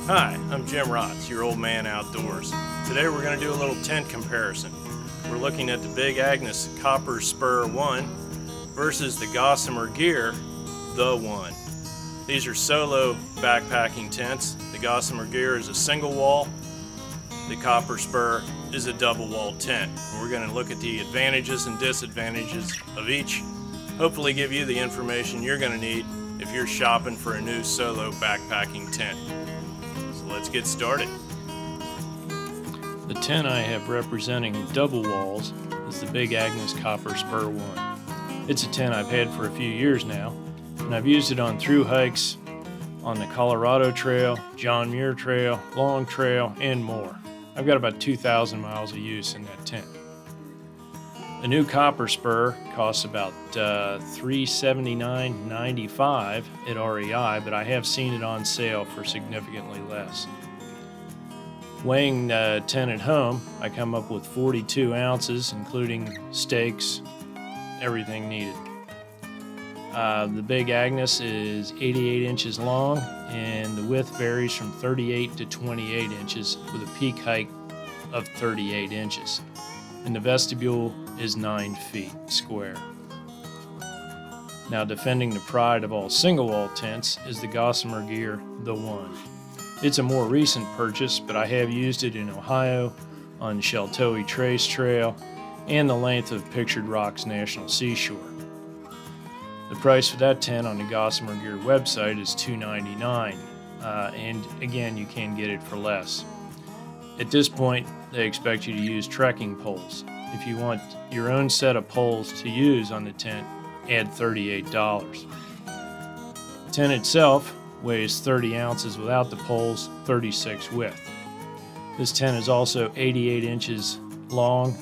Hi, I'm Jim Rahtz, your old man outdoors. Today we're going to do a little tent comparison. We're looking at the Big Agnes Copper Spur 1 versus the Gossamer Gear, the 1. These are solo backpacking tents. The Gossamer Gear is a single wall. The Copper Spur is a double wall tent. We're going to look at the advantages and disadvantages of each. Hopefully give you the information you're going to need if you're shopping for a new solo backpacking tent. So let's get started. The tent I have representing double walls is the Big Agnes Copper Spur 1. It's a tent I've had for a few years now, and I've used it on through hikes on the Colorado Trail, John Muir Trail, Long Trail, and more. I've got about 2,000 miles of use in that tent. A new Copper Spur costs about $379.95 at REI, but I have seen it on sale for significantly less. Weighing the tent at home, I come up with 42 ounces, including stakes, everything needed. The Big Agnes is 88 inches long, and the width varies from 38 to 28 inches with a peak height of 38 inches. And the vestibule is 9 feet square. Now, defending the pride of all single wall tents is the Gossamer Gear, the 1. It's a more recent purchase, but I have used it in Ohio on Sheltowee Trace Trail and the length of Pictured Rocks National Seashore. The price for that tent on the Gossamer Gear website is $299, and again, you can get it for less. At this point, they expect you to use trekking poles. If you want your own set of poles to use on the tent, add $38. The tent itself weighs 30 ounces without the poles, 36 width. This tent is also 88 inches long.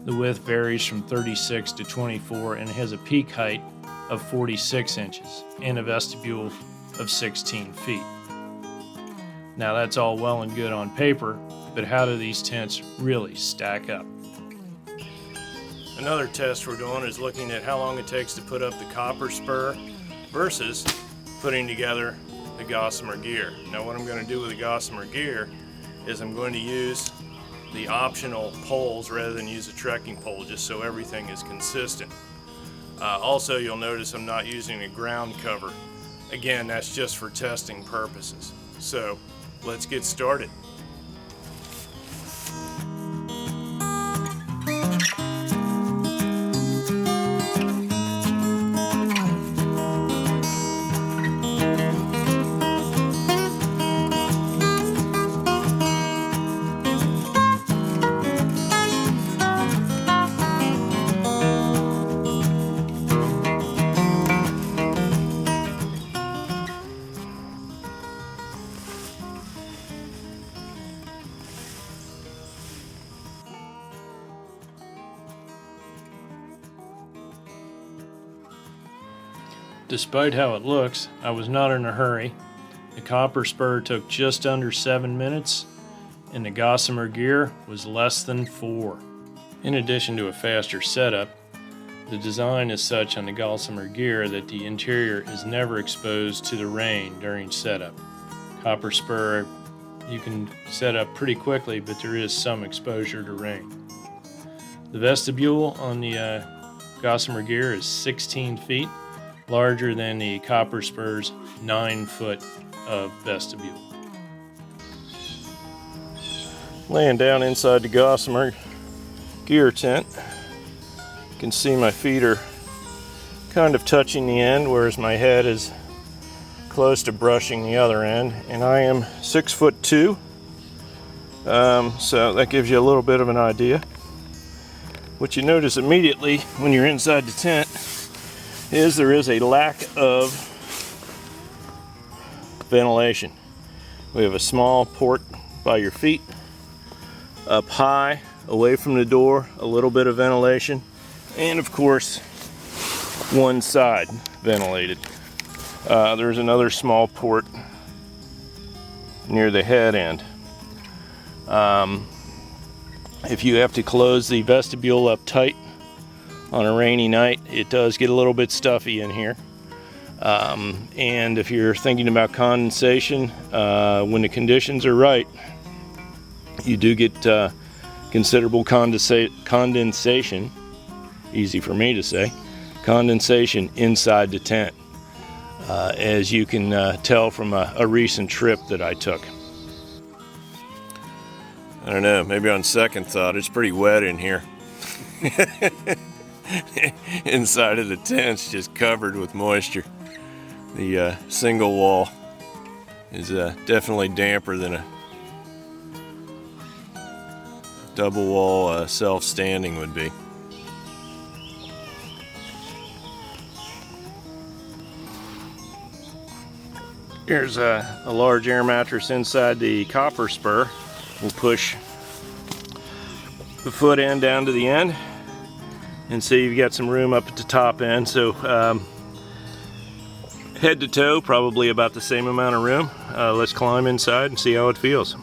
The width varies from 36 to 24 and has a peak height of 46 inches and a vestibule of 16 feet. Now that's all well and good on paper, but how do these tents really stack up? Another test we're doing is looking at how long it takes to put up the Copper Spur versus putting together the Gossamer Gear. Now what I'm going to do with the Gossamer Gear is I'm going to use the optional poles rather than use a trekking pole, just so everything is consistent. Also, you'll notice I'm not using a ground cover. Again, that's just for testing purposes. So let's get started. Despite how it looks, I was not in a hurry. The Copper Spur took just under 7 minutes, and the Gossamer Gear was less than 4. In addition to a faster setup, the design is such on the Gossamer Gear that the interior is never exposed to the rain during setup. Copper Spur, you can set up pretty quickly, but there is some exposure to rain. The vestibule on the Gossamer Gear is 16 feet, larger than the Copper Spur's 9 foot of vestibule. Laying down inside the Gossamer Gear tent, you can see my feet are kind of touching the end, whereas my head is close to brushing the other end, and I am 6'2", so that gives you a little bit of an idea. What you notice immediately when you're inside the tent is there is a lack of ventilation. We have a small port by your feet, up high, away from the door, a little bit of ventilation, and of course, one side ventilated. There's another small port near the head end. If you have to close the vestibule up tight on a rainy night, it does get a little bit stuffy in here. And if you're thinking about condensation, when the conditions are right, you do get considerable condensation, easy for me to say, condensation inside the tent, as you can tell from a recent trip that I took. I don't know, maybe on second thought, it's pretty wet in here. Inside of the tent's just covered with moisture. The single wall is definitely damper than a double wall self-standing would be. Here's a large air mattress inside the Copper Spur. We'll push the foot end down to the end and see you've got some room up at the top end. So head to toe, probably about the same amount of room. Let's climb inside and see how it feels.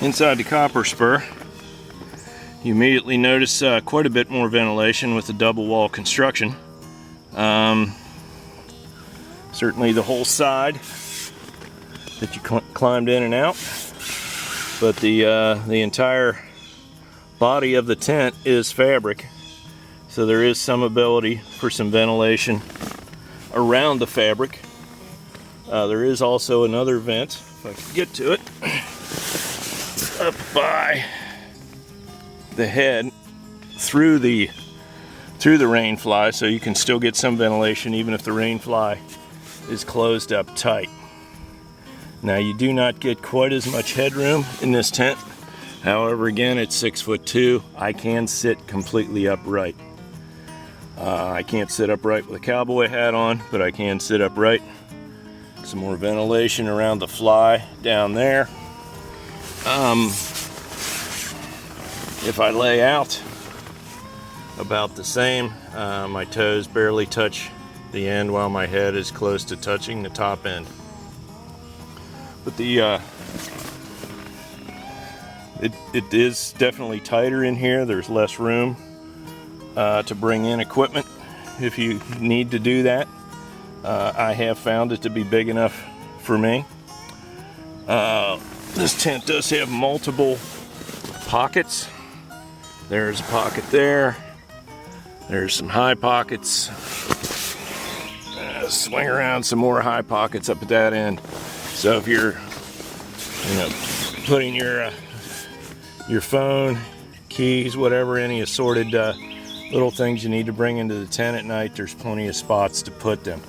Inside the Copper Spur, you immediately notice quite a bit more ventilation with the double wall construction. Certainly the whole side that you climbed in and out, but the entire body of the tent is fabric, so there is some ability for some ventilation around the fabric. There is also another vent, if I can get to it, up by the head through the rain fly, so you can still get some ventilation even if the rain fly is closed up tight. Now you do not get quite as much headroom in this tent. However, again, it's 6'2". I can sit completely upright. I can't sit upright with a cowboy hat on, but I can sit upright. Some more ventilation around the fly down there. If I lay out about the same, my toes barely touch the end while my head is close to touching the top end. But it is definitely tighter in here. There's less room to bring in equipment if you need to do that. I have found it to be big enough for me. This tent does have multiple pockets. There's a pocket there. There's some high pockets. Swing around some more high pockets up at that end. So if you're, putting your phone, keys, whatever, any assorted little things you need to bring into the tent at night, there's plenty of spots to put them.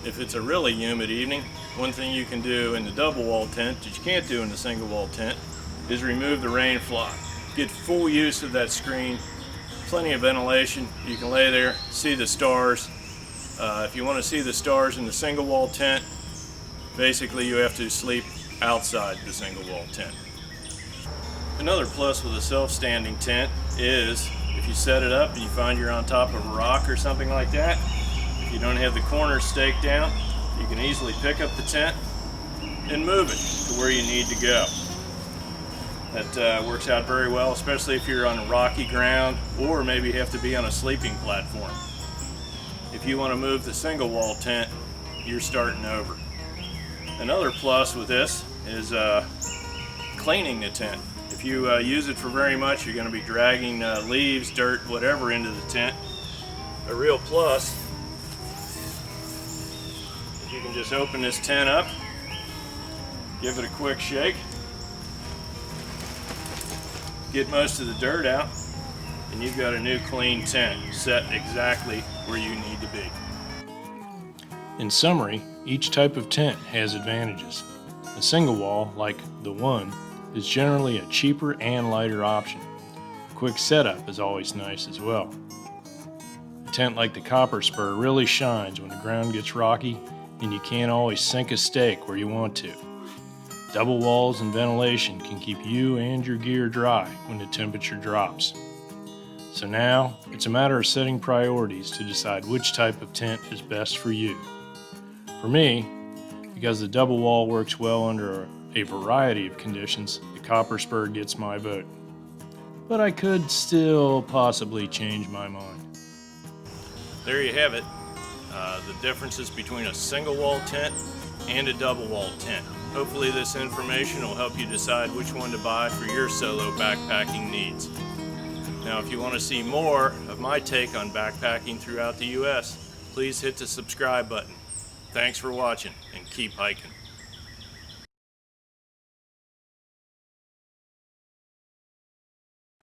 If it's a really humid evening, one thing you can do in the double wall tent that you can't do in the single wall tent is remove the rain fly. Get full use of that screen, plenty of ventilation. You can lay there, see the stars. If you want to see the stars in the single wall tent, basically you have to sleep outside the single wall tent. Another plus with a self-standing tent is if you set it up and you find you're on top of a rock or something like that, if you don't have the corners staked down, you can easily pick up the tent and move it to where you need to go. That works out very well, especially if you're on rocky ground or maybe you have to be on a sleeping platform. If you want to move the single wall tent, you're starting over. Another plus with this is cleaning the tent. If you use it for very much, you're going to be dragging leaves, dirt, whatever into the tent. A real plus is you can just open this tent up, give it a quick shake, get most of the dirt out, and you've got a new clean tent set exactly where you need to be. In summary, each type of tent has advantages. A single wall, like the One, is generally a cheaper and lighter option. Quick setup is always nice as well. A tent like the Copper Spur really shines when the ground gets rocky and you can't always sink a stake where you want to. Double walls and ventilation can keep you and your gear dry when the temperature drops. So now, it's a matter of setting priorities to decide which type of tent is best for you. For me, because the double wall works well under a variety of conditions, the Copper Spur gets my vote. But I could still possibly change my mind. there you have it. The differences between a single wall tent and a double wall tent. Hopefully this information will help you decide which one to buy for your solo backpacking needs. Now, if you want to see more of my take on backpacking throughout the US, please hit the subscribe button. Thanks for watching, and keep hiking.